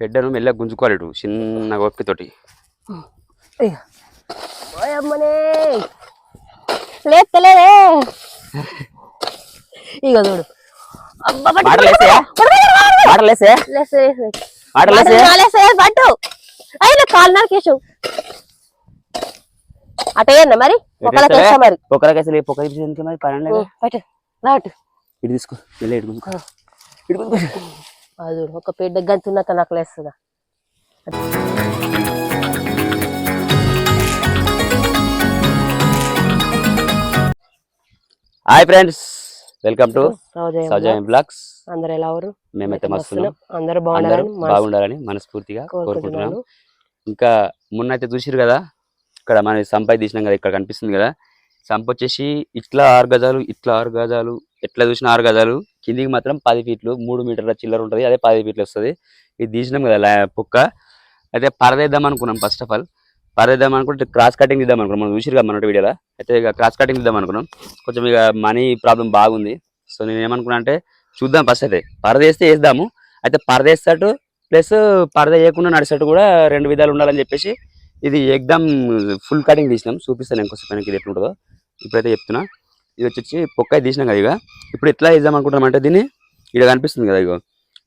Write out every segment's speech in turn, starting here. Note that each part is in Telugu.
పెడ్డను మెల్లగా గుంజుకోవాలి ఇటు చిన్న ఒప్పితోటి. లేస్తలేదే ఇక చూడు. పట్టు అయినా కాలు నరికేసావు అటేయన్నా మరి ఒకళ్ళకేసా మరి ఒకరికేసా మరి పట్టు రాటు ఇటు తీసుకో అది ఒక పెద్ద గంతున్నత నాకు లేస్తుందా. Hi friends, welcome to Soujanya blogs. అందరు ఎలా ఉన్నారు? మేమైతే మస్తున్నాం. అందరూ బాగుండాలని మనస్ఫూర్తిగా కోరుకుంటున్నాను. ఇంకా మొన్నైతే చూసిరు కదా, ఇక్కడ మనం సంపై తీసినాం కదా, ఇక్కడ కనిపిస్తుంది కదా సంప వచ్చేసి ఇట్లా 6 గజాలు, ఇట్లా 6 గజాలు, ఎట్లా చూసినా 6 గజాలు, కిందికి మాత్రం 10 ఫీట్లు 3 మీటర్ల చిల్లర ఉంటుంది. అదే 10 ఫీట్లు వస్తుంది. ఇది తీసినాం కదా పుక్క. అయితే పరదేద్దాం అనుకున్నాం. ఫస్ట్ ఆఫ్ ఆల్ పరదేద్దాం అనుకుంటే క్రాస్ కటింగ్ ఇద్దాం అనుకున్నాం. మనం చూసిరు కదా మన వీడియోలో. అయితే ఇక క్రాస్ కటింగ్ ఇద్దాం అనుకున్నాం. కొంచెం ఇక మనీ ప్రాబ్లం బాగుంది. సో నేను ఏమనుకున్నా అంటే చూద్దాం, ఫస్ట్ అయితే పరదేస్తే వేద్దాము. అయితే పరదేస్తట్టు ప్లస్ పరద వేయకుండా నడిచేటట్టు కూడా 2 విధాలు ఉండాలని చెప్పేసి ఇది ఎగ్దమ్ ఫుల్ కటింగ్ తీసినాం. చూపిస్తాను ఇంకోసేపు ఇది ఎట్లుంటుందో. ఇప్పుడైతే చెప్తున్నా. ఇది వచ్చి పొక్క తీసినాం కదా. ఇక ఇప్పుడు ఎట్లా వేద్దాం అనుకుంటున్నాం అంటే దీన్ని ఇక్కడ కనిపిస్తుంది కదా, ఇగో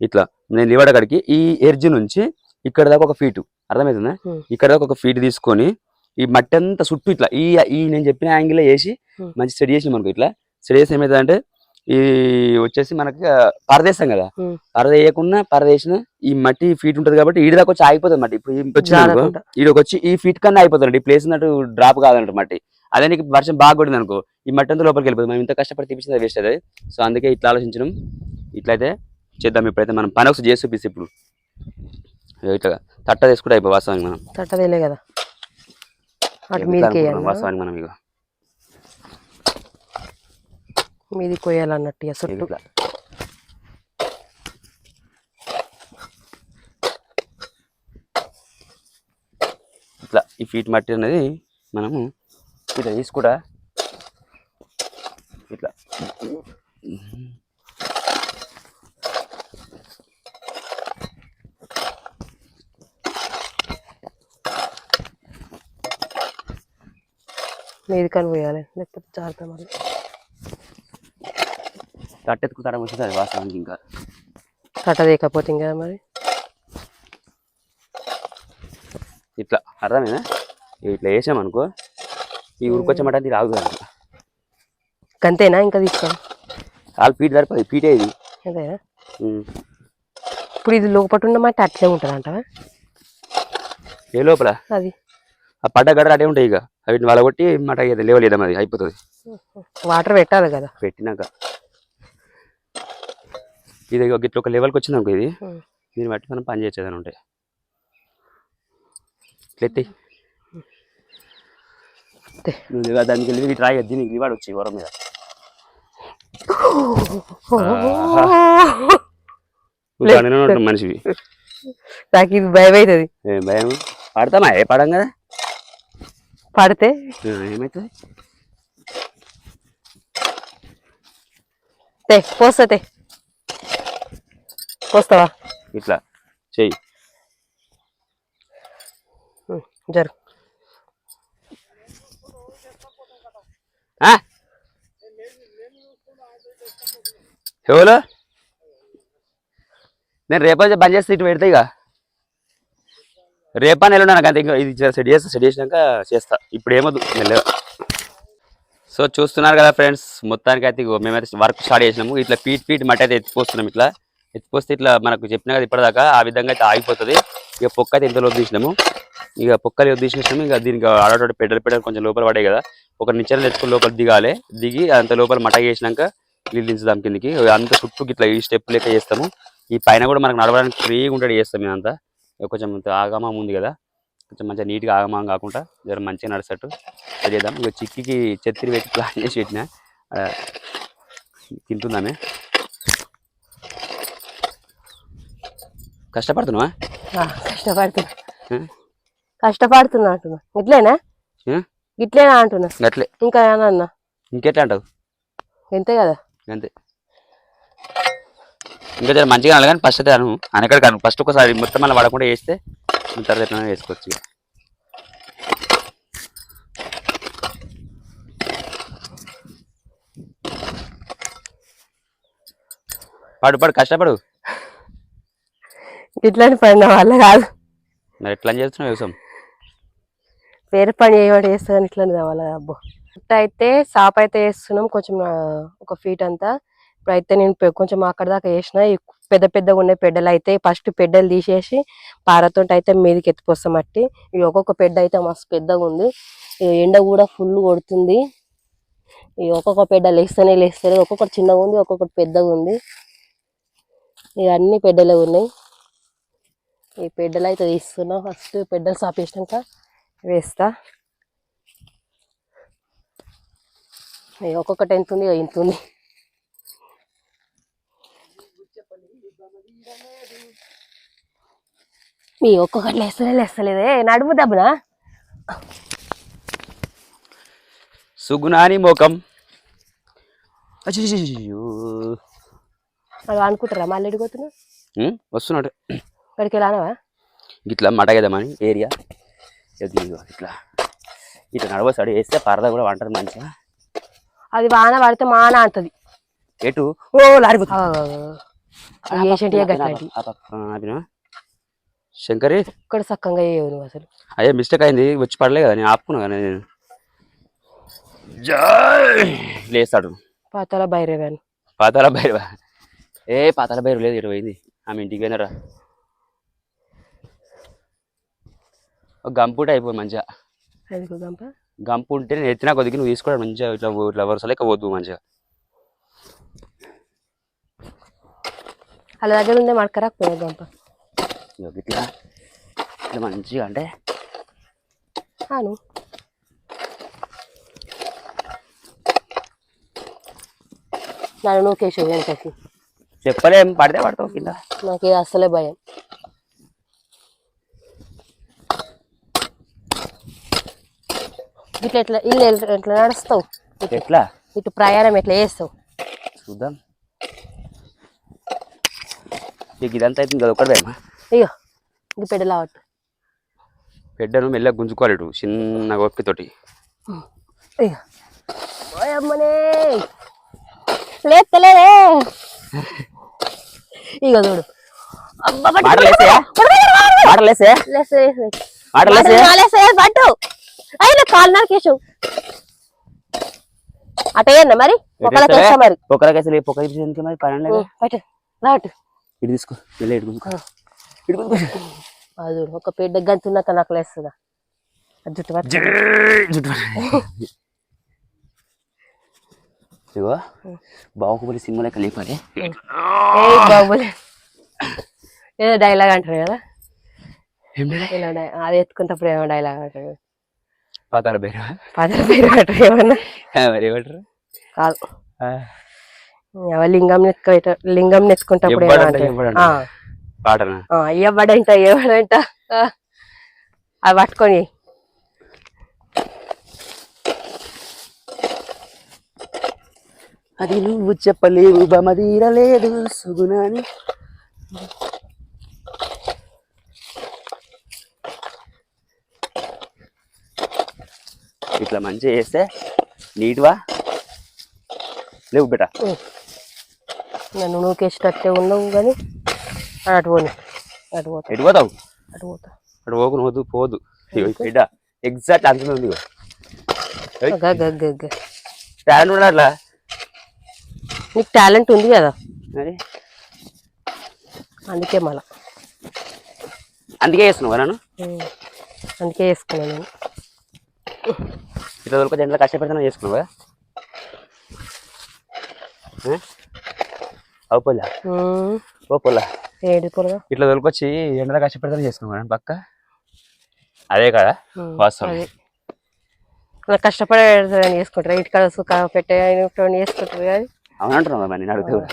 ఇట్లా నేను లివాడ కాడికి ఈ ఎడ్జ్ నుంచి ఇక్కడ దాకా 1 ఫీటు, అర్థమవుతుందా? ఇక్కడ దాకా 1 ఫీట్ తీసుకొని ఈ మట్టి అంతా చుట్టూ ఇట్లా ఈ నేను చెప్పిన యాంగిల్ వేసి మంచి సెట్ చేసినాం అనుకో. ఇట్లా సెట్ చేసి ఏమవుతుంది అంటే ఈ వచ్చేసి మనకి పరదేస్తాం కదా, పరద వేయకుండా పరదేసిన ఈ మట్టి ఫీట్ ఉంటుంది కాబట్టి ఈడి దాకా వచ్చి ఆగిపోతుంది మట్టి. ఇప్పుడు వచ్చిన ఈడకి వచ్చి ఈ ఫీట్ కన్నా అయిపోతుంది. ఈ ప్లేస్ ఉన్నట్టు డ్రాప్ కాదన్నట్టు మట్టి. అదే నీకు వర్షం బాగా కొట్టింది అనుకో, ఈ మట్టి అంతా లోపలికి వెళ్ళిపోతుంది. మనం ఇంత కష్టపడి తీపించింది వేస్ట్ అవుతుంది. సో అందుకే ఇట్లా ఆలోచించడం. ఇట్లయితే చేద్దాం. ఇప్పుడైతే మనం పని ఒకసారి చేసి చూపిస్తే ఇప్పుడు ఇట్లా తట్ట తీసుకుంటే అయిపోయి వాస్తవానికి మనం తట్టదేలే కదా వాస్తవానికి మనం ఇక మీది కొయ్యాలన్నట్టు ఇట్లా ఇట్లా ఈ ఫీట్ మట్టి అనేది మనము ఇట్లా తీసుకుంటా ఇట్లా మీది కానీ పోయాలి, లేకపోతే జాగ్రత్త. మరి తట్టెత్తుకుతారా వచ్చింది వాస్తవానికి. ఇంకా తట్టదేకపోతే ఇంకా మరి ఇట్లా అర్థమైనా ఇట్లా వేసామనుకో ఈ ఉరికొచ్చామంటే అది రాదు కదా. అంతేనా? ఇంకా తీసుకో వాళ్ళు ఫీట్ సరిపోదు. ఫీటే ఇది. అదేనా? ఇప్పుడు ఇది లోపల ఉన్నమాట అట్లే ఉంటుంది అంట. ఏ లోపల అది ఆ పడ్డ గడ్డ అటే ఉంటాయి. ఇక వీటిని వాళ్ళ కొట్టి మాట లేవల్ వేద్దాం, అది అయిపోతుంది. వాటర్ పెట్టాలి కదా. పెట్టినాక ఇది ఇట్లా ఒక లెవెల్కి వచ్చింది అనుకో, ఇది దీన్ని బట్టి మనం పని చేయొచ్చు ఉంటాయి. ఇట్లెత్తి నువ్వు దానికి వెళ్ళి ఇటు రాయి. దీనికి రివార్డ్ వచ్చి వరం మీద మనిషివి. నాకు ఇది భయం అవుతుంది. భయం పడతామా? ఏ పడం కదా, పడితే ఏమవుతుంది? పోస్తే పోస్తావా? ఇట్లా చెయ్యి జరు. ఎవరు? నేను రేపటి బంద్ చేస్తే ఇటు పెడతా. ఇక రేపా నెల నాకు అంతే. ఇంకా ఇది సెట్ చేసినాక చేస్తా. ఇప్పుడు ఏమొద్దు మెల్లగా. సో చూస్తున్నారు కదా ఫ్రెండ్స్, మొత్తానికి అయితే మేమైతే వర్క్ స్టార్ట్ చేసినాము. ఇట్లా ఫీట్ మట్టి అయితే ఎత్తిపోస్తున్నాం. ఇట్లా ఎత్తిపోస్తే ఇట్లా మనకు చెప్పినా కదా ఇప్పటిదాకా ఆ విధంగా అయితే ఆగిపోతుంది. ఇక పొక్క అయితే ఇంత లోపు తీసినాము. ఇక పొక్కలు తీసినాము. ఇక దీనికి ఆడోటి పెద్దలు కొంచెం లోపల పడే కదా, ఒక నిచ్చెన తెచ్చుకొని లోపల దిగాలి. దిగి అంత లోపల మట్ట చేసినాక నీళ్ళు దించుదాం కిందికి. అంత చుట్టూ ఇట్లా ఈ స్టెప్ లెక్క చేస్తాము. ఈ పైన కూడా మనకు నడవడానికి ఫ్రీగా ఉంటాడు చేస్తాం. మేమంతా కొంచెం ఆగమం ఉంది కదా, కొంచెం మంచిగా నీట్గా ఆగమం కాకుండా జర మంచిగా నడిచేటట్టు అది చేద్దాం. ఇక చిక్కికి చెత్తిని పెట్టి ప్లాన్ చేసి పెట్టిన తింటుందామే. కష్టపడుతున్నావా? కష్టపడుతున్నా అంటున్నా. ఇట్లేనా ఇట్లేనా అంటున్నా. అట్లే ఇంకా ఏమన్నా ఇంకెట్లా అంటావు? అంతే కదా. అంతే. ఇంకా జర మంచిగా అనాలి కానీ ఫస్ట్ అయితే అను అనక్కడ కాను ఫస్ట్ ఒకసారి మొత్తం మళ్ళీ పడకుండా వేస్తే తర్వాత ఎట్లా వేసుకోవచ్చు ఇక. పడు కష్టపడు. ఇట్లాంటి పని నా వల్ల కాదు. మరి ఎట్లా చేస్తున్నావు వ్యవసాయం? వేరే పని చేయమంటే చేస్తాను, ఇట్లాంటి నా వల్ల అబ్బో. అయితే సాప్ అయితే వేస్తున్నాం కొంచెం ఒక ఫీట్ అంతా. ఇప్పుడైతే నేను కొంచెం అక్కడ దాకా వేసిన. పెద్ద పెద్దగా ఉండే పెద్దలు అయితే ఫస్ట్ పెద్దలు తీసేసి పారతో అయితే మీదకి ఎత్తిపోస్తాం మట్టి. ఇవి ఒక్కొక్క పెద్ద అయితే మస్తు పెద్దగా ఉంది. ఎండ కూడా ఫుల్ కొడుతుంది. ఈ ఒక్కొక్క పెద్ద లేస్తేనే ఒక్కొక్కటి చిన్నగా ఉంది, ఒక్కొక్కటి పెద్దగా ఉంది. ఇవన్నీ పెద్దలే ఉన్నాయి. ఈ పెద్దలు అయితే తీస్తున్నా. ఫస్ట్ పెద్దలు సాప్ వేసినాక వేస్తా. ఒక్కొక్కటి ఎంత ఉంది ఇంత ఉంది. మీ ఒక్కొక్కటి లేస్తలేదే నడుము దబ్బునా సుగుణాని మోకం అది అనుకుంటారా మళ్ళీ ఎడిపోతున్నా వస్తున్నాడు ఇక్కడికి వెళ్ళానవా ఇట్లా మట కదమని ఏరియా ఇట్లా ఇట్లా నడవస్తాడు వేస్తే పరద కూడా వంటది మంచిగా. అది వాన పడితే మాన అంటది ఎటు ఓ లాడిపోతుంది. శంకరి ఇక్కడ చక్కగా చేయవు నువ్వు అసలు. అయ్యే మిస్టేక్ అయింది వచ్చి పడలే కదా నేను ఆపుకున్నా కదా నేను. లేస్తాడు పాతాల భైరవాన్ని. పాతాల భైరవ పాతాల భైరవ లేదు ఇటు పోయింది ఆమె ఇంటికి పోయినారా. ఒక గంపుట అయిపోయి మంచిగా. గంపు ఉంటే నేను ఎత్తినా కొద్దిగా నువ్వు తీసుకోవడం మంచిగా ఇట్లా ఇట్లా వరుస లెక్క పోద్దు మంచిగా. అలా దగ్గర ఉందే మడకరాకపోయా గంప ఇట్లా ఇట్లా మంచిగా అంటే నన్ను నువ్వు కేశవ్ వెంటకి చెప్పలేం పడితే పడతావు కింద. నాకు ఇది అస్సలే భయం. ఇట్లా ఎట్లా ఇల్లు ఎట్లా నడుస్తావు ఎట్లా ఇటు ప్రయాణం ఎట్లా చేస్తావు చూద్దాం. నీకు ఇదంతా అవుతుంది కదా ఒకటిదేమా. అయ్యో ఇంక పెద్దలావట్టు పెద్దను మెల్లగా గుంజుకోవాలి ఇటు చిన్న గొప్పితోటి. అయ్యో అమ్మనే లేస్తలేదే ఇక చూడు పట్టు అయినా కాలు నరికేసావు అటేయన్నా మరి ఒకరికేసా మరి ఒకరికేసా మరి పని పట్టు రాటు ఇటు తీసుకో మెల్ల ఇటు గుంజుకో ఇటు గుంజుకో. అది ఒక పెద్ద గంతున్నత నాకు లేస్తుందా జుట్టు జుట్టు ఇగో బాహుబలి సినిమా లెక్క లేపాలి. బాహుబలి ఏదో డైలాగ్ అంటారు కదా అది ఎత్తుకున్నప్పుడు ఏమో డైలాగ్ అంటారు. పాతాల భైరవ అంటారు ఏమన్నా మరి ఏమంటారు కాదు లింగం నెత్తుకుంటప్పుడు పాటనా ఇవ్వడంట అవి పట్టుకొని అది నువ్వు చెప్పలేవు బమదీరలేదు సుగుణాని. ఇట్లా మంచిగా చేస్తే నీట్వా లేవు బెట. నన్ను నూకేసేటట్టే ఉన్నావు కానీ అటు పోను ఎటు పోతావు అటు పోతా అటు పోకు నువ్వు పోదు బిడ్డ ఎగ్జాక్ట్ అంత ఉంది. టాలెంట్ కూడా అట్లా నీకు టాలెంట్ ఉంది కదా మరి అందుకే మళ్ళా అందుకే చేస్తున్నావా నన్ను అందుకే వేసుకున్నాను నేను. ఇట్లా దొరక జంటలో కష్టపడితే చేసుకున్నావా అవు పొలా ఓ పొలా ఏడు పొలగా ఇట్లా దొరికొచ్చి ఎండలో కష్టపడితే చేసుకున్నావా పక్క అదే కదా వాస్తవం. నాకు కష్టపడే చేసుకుంటారు ఇంటికాడ సుఖ పెట్టే చేసుకుంటారు కానీ అవునంటున్నావా మరి నేను అడిగితే కూడా.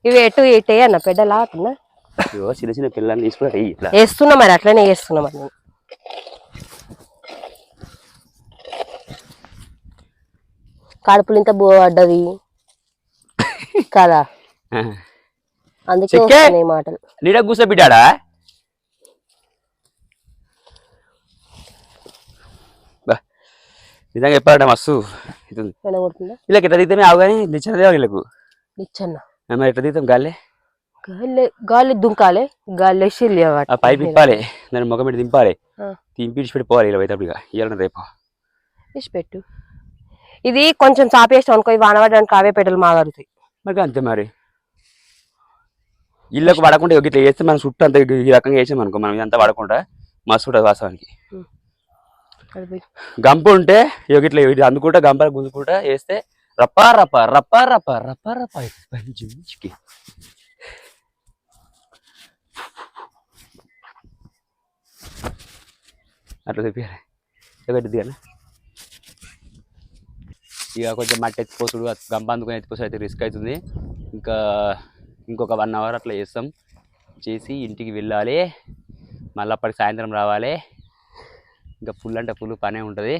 ఇవి ఎటు ఇటే అన్న పెద్దలా అన్న చిన్న చిన్న పిల్లల్ని తీసుకుని ఇట్లా వేస్తున్నా మరి అట్లనే వేస్తున్నా మరి నేను. కడుపులు ఇంత బో పడ్డది కదా అందుకే చెక్కే. వస్తున్నాయి మాటలు. నీడ కూర్చోబెట్టాడా బా నిజంగా చెప్పాలంటే మస్తు ఇది వినబడుతుందా? వీళ్ళకి ఎట్లా దిగుతామే ఆవు కానీ నిచ్చదే వీళ్ళకు నిచ్చన్న మరి ఎట్లా దిగుతాం గాలి గాలి దుంకాలి, గాలి వేసి ఆ పైప్ ఇప్పాలి, దాన్ని ముఖం పెట్టి దింపాలి, దింపి ఇడిచిపెట్టి పోవాలి ఇలా అయితే ఇక ఇవ్వాలని రేపు పెట్టు. ఇది కొంచెం చాపేస్తాం అనుకో, వానపడడానికి అవే పెట్టలు మాగలుగుతాయి. మరి అంతే మరి ఇళ్ళకు పడకుండా ఇట్లా చేస్తే మనం చుట్టూ అంత ఈ రకంగా వేసాం అనుకో, మనం ఇదంతా పడకుండా మస్తు ఉంటుంది వాస్తవానికి. గంప ఉంటే ఇట్లా అందుకుంటా గంప గుంజుకుంటా వేస్తే రప్పా రప్ప రప్పా రప్ప రప్పా రప్ప మంచికి అట్లా చెప్పాలి పెట్టింది కానీ ఇక కొంచెం మట్టి ఎత్తిపోసుడు గంప అందుకొని ఎత్తిపోసుడు అయితే రిస్క్ అవుతుంది. ఇంకా ఇంకొక 1 అవర్ అట్లా చేస్తాం, చేసి ఇంటికి వెళ్ళాలి, మళ్ళీ అప్పటికి సాయంత్రం రావాలి. ఇంకా ఫుల్ అంటే ఫుల్ పనే ఉంటుంది.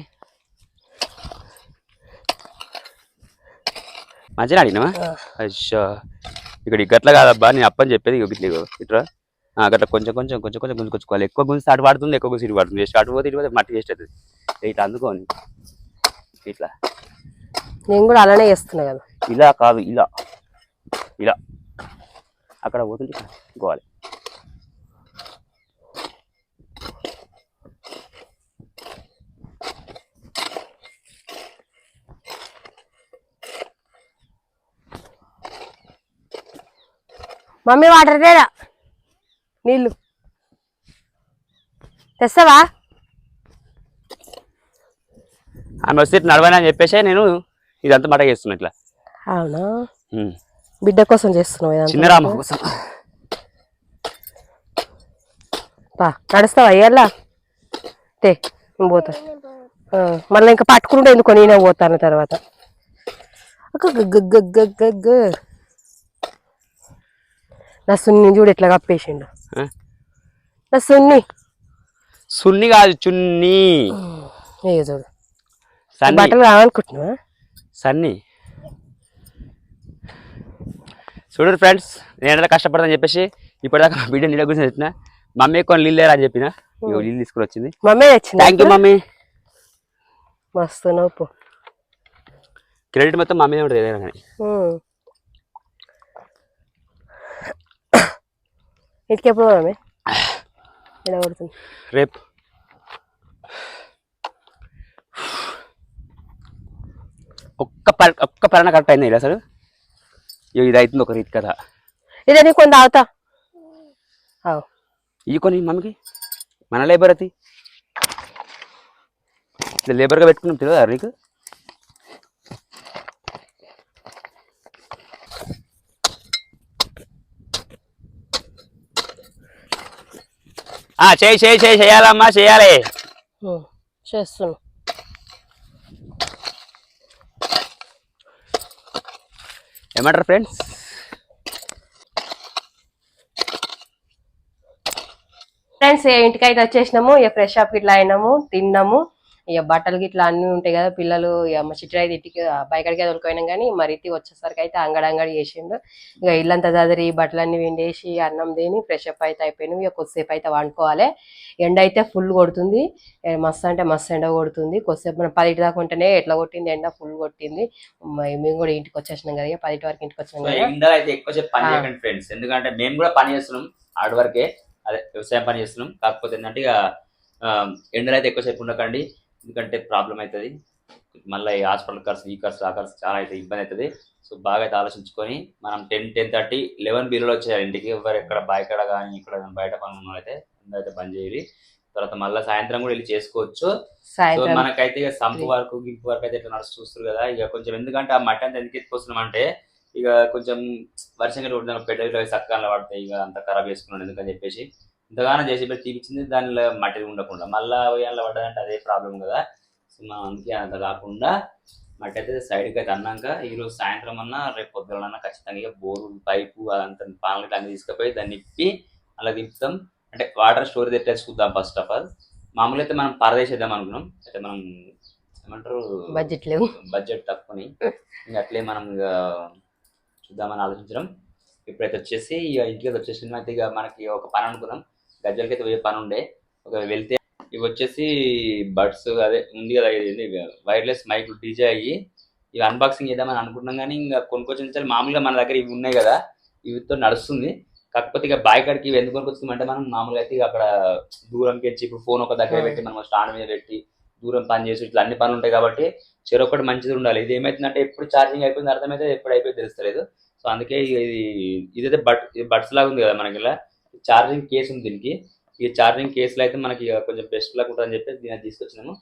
మంచిగా అడిగినావా? అయ్యో ఇక్కడ గట్ల కాదబ్బా, నేను అప్పని చెప్పేది ఇట్లా ఇట్లా గట్లా కొంచెం కొంచెం కొంచెం కొంచెం గుంజుకొచ్చుకోవాలి. ఎక్కువ గుంజు స్టార్ట్ పడుతుంది, ఎక్కువ గుంజు ఇటు పడుతుంది. స్టార్ట్ పోతే ఇటు పోతే మట్టి వేస్ట్ అవుతుంది. ఇట్లా అందుకోని ఇట్లా నేను కూడా అలానే చేస్తున్నా కదా, ఇలా కాదు ఇలా ఇలా అక్కడ పోతుంటే గోవాలి. మమ్మీ వాటర్ తేడా, నీళ్ళు తెస్తావా? ఆమె వస్తే నడవని అని చెప్పేసి నేను ఇదంతా మాట చేస్తున్నా ఇట్లా. అవునా, బిడ్డ కోసం చేస్తున్నావు? చిన్న రామ కోసం. నడుస్తావా అయ్యల్లా? తే నేను పోతా, మళ్ళీ ఇంకా పట్టుకుంటే ఎందుకో నేనే పోతాను తర్వాత. నా సున్ని చూడు ఎట్లా కప్పేసిండు. నా సున్ని సున్ని కాదు చున్ని, చూడు బట్టలు కావాలనుకుంటున్నావా? సన్ని చూడరు ఫ్రెండ్స్, నేను ఎంత కష్టపడదని చెప్పేసి ఇప్పటిదాకా మా బిడ్డ నీళ్ళ గురించి చెప్పిన. మమ్మీ కొన్ని నీళ్ళు లేరా అని చెప్పిన, నీళ్ళు తీసుకుని వచ్చింది. మమ్మీ వచ్చింది. Thank you mummy. మస్తు నవ్వు, క్రెడిట్ మొత్తం మమ్మీ ఉంటుంది ఏదైనా కానీ. ఇంటికి ఎప్పుడు మమ్మీ? ఎలా పడుతుంది? రేపు. ఒక్క పరణ కరెక్ట్ అయింది ఇలా అసలు. ఇది అవుతుంది ఒక రీతి కదా. ఇదే నీ కొన్ని తాగుతా. ఇవి కొని మమ్మీకి మన లేబర్ అది లేబర్గా పెట్టుకున్నాం తెలియదా నీకు? చేయాలమ్మా, చేయాలి. చేస్తున్నా. ఏమంటారు ఫ్రెండ్స్? ఇంటికైతే వచ్చేసినాము, ఇక ఫ్రెష్ అప్ ఇట్లా అయినాము, తిన్నాము. ఇక బట్టలు గిట్లా అన్నీ ఉంటాయి కదా, పిల్లలు ఇక మా చిట్టి అయితే ఇంటికి బయకడికి వదిలిపోయినాం. కానీ మరి ఇంటికి వచ్చేసరికి అయితే అంగడి చేసిండు. ఇక ఇల్లంతా చదిరి బట్టలన్నీ విండేసి అన్నం తిని ఫ్రెష్ అప్ అయితే అయిపోయినాం. ఇక కొద్దిసేపు అయితే వండుకోవాలి. ఎండ అయితే ఫుల్ కొడుతుంది, మస్తు అంటే మస్తు ఎండ కొడుతుంది. కొద్దిసేపు మనం 10 దాకా ఉంటేనే ఎట్లా కొట్టింది ఎండ, ఫుల్ కొట్టింది. మేము కూడా ఇంటికి వచ్చేసినాం కదా, 10 వరకు ఇంటికి వచ్చినాం కదా. ఎండలు అయితే ఎక్కువసేపు పని చేయకండి ఫ్రెండ్స్, ఎందుకంటే మేము కూడా పని చేస్తున్నాం హార్డ్ వర్కే, అదే వ్యవసాయం పని చేస్తున్నాం. కాకపోతే ఏంటంటే ఇక ఎండలు అయితే ఎక్కువసేపు ఉండకండి, ఎందుకంటే ప్రాబ్లం అవుతుంది. మళ్ళీ హాస్పిటల్ ఖర్చు, ఈ ఖర్చు, ఆ ఖర్చు చాలా అయితే ఇబ్బంది అవుతుంది. సో బాగా అయితే ఆలోచించుకొని మనం 10, 10:30, 11 బిలోలో వచ్చేయాలి ఇంటికి. ఎవరు ఎక్కడ బయట కానీ ఇక్కడ బయట పనులు అయితే అయితే బంద్ చేయాలి. తర్వాత మళ్ళీ సాయంత్రం కూడా వెళ్ళి చేసుకోవచ్చు. సో మనకైతే ఇక సంపు వరకు గింపు వరకు అయితే ఇట్లా నడుస్తూ చూస్తారు కదా. ఇక కొంచెం ఎందుకంటే ఆ మట్టి అంతా ఎందుకు ఎత్తుకొస్తున్నాం అంటే ఇక కొంచెం వర్షంగా కొడుతున్న పెద్దలు సక్కగా పడతాయి, ఇక అంతా ఖరాబ్ చేసుకున్నాను ఎందుకని చెప్పేసి ఇంతగానో చేసి పెట్టి తీపిచ్చింది. దానిలో మట్టి ఉండకుండా మళ్ళీ ఉయ్యాల పడ్డదంటే అదే ప్రాబ్లం కదా. సో మనం అందుకే అంత కాకుండా మట్టి అయితే సైడ్కి అయితే అన్నాక ఈరోజు సాయంత్రం అన్నా రేపు పొద్దున ఖచ్చితంగా ఇక బోరు పైపు అదంతా పాలకి అన్ని తీసుకుపోయి దాన్ని ఇప్పి అలా దింపుతాం. అంటే వాటర్ స్టోరేజ్ ఎట్టేసుకుందాం. ఫస్ట్ ఆఫ్ ఆల్ మామూలు అయితే మనం పరదేసేద్దాం అనుకున్నాం, అయితే మనం ఏమంటారు బడ్జెట్ తక్కువని ఇంకా అట్లే మనం ఇక చూద్దామని ఆలోచించడం. ఇప్పుడైతే వచ్చేసి ఇక ఇంటికి వచ్చేసి అయితే ఇక మనకి ఒక పని అనుకున్నాం, గజ్జలకి అయితే పోయే పని ఉండే. ఒక వెళ్తే ఇవి వచ్చేసి బడ్స్ అదే ఉంది కదా, ఇది వైర్లెస్ మైక్ డీజే అయ్యి ఇవి అన్బాక్సింగ్ చేద్దామని అనుకుంటున్నాం. కానీ ఇంకా కొనుక్కొచ్చిన మామూలుగా మన దగ్గర ఇవి ఉన్నాయి కదా, ఇవితో నడుస్తుంది. కాకపోతే ఇక బాయ్ కాడికి ఇవి ఎందుకు కొనుక్కొచ్చుకుంటే మనం మామూలుగా అయితే ఇక అక్కడ దూరంకి వచ్చి ఇప్పుడు ఫోన్ ఒక దగ్గర పెట్టి మనం స్టాండ్ మీద పెట్టి దూరం పని చేసి ఇట్లా అన్ని పనులు ఉంటాయి కాబట్టి చెరొకటి మంచిది ఉండాలి. ఇది ఏమైతుందంటే ఎప్పుడు ఛార్జింగ్ అయిపోయింది అర్థమైతే ఎప్పుడు అయిపోయింది తెలుస్తలేదు. సో అందుకే ఇదైతే బడ్స్ లాగా ఉంది కదా మనకి, ఇలా ఛార్జింగ్ కేసు ఉంది దీనికి. ఈ ఛార్జింగ్ కేసులో అయితే మనకి ఇక కొంచెం బెస్ట్ లాగా ఉంటుందని చెప్పేసి దీన్ని తీసుకొచ్చినాము.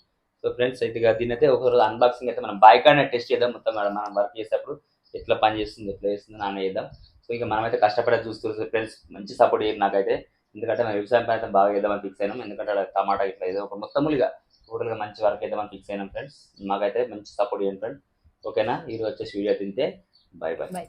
సో ఫ్రెండ్స్ అయితే ఇక దీని అయితే ఒకరోజు అన్బాక్సింగ్ అయితే మనం బైక్ అనేది టెస్ట్ చేద్దాం, మొత్తం మనం వర్క్ చేసేటప్పుడు ఎట్లా పని చేస్తుంది ఎట్లా చేస్తుంది నాన్న చేద్దాం. సో ఇక మనమైతే కష్టపడే చూస్తారు ఫ్రెండ్స్, మంచి సపోర్ట్ చేయాలి నాకైతే. ఎందుకంటే మనం వ్యవసాయం పైన అయితే బాగా చేద్దామని ఫిక్స్ అయినాం. ఎందుకంటే అక్కడ టమాటా ఇట్లా ఏదో ఒక మొత్తములుగా టోటల్గా మంచి వర్క్ చేద్దామని ఫిక్స్ అయినాం ఫ్రెండ్స్. మాకైతే మంచి సపోర్ట్ చేయండి ఫ్రెండ్స్. ఓకేనా, ఈరోజు వచ్చేసి వీడియో తింటే బాయ్ బాయ్.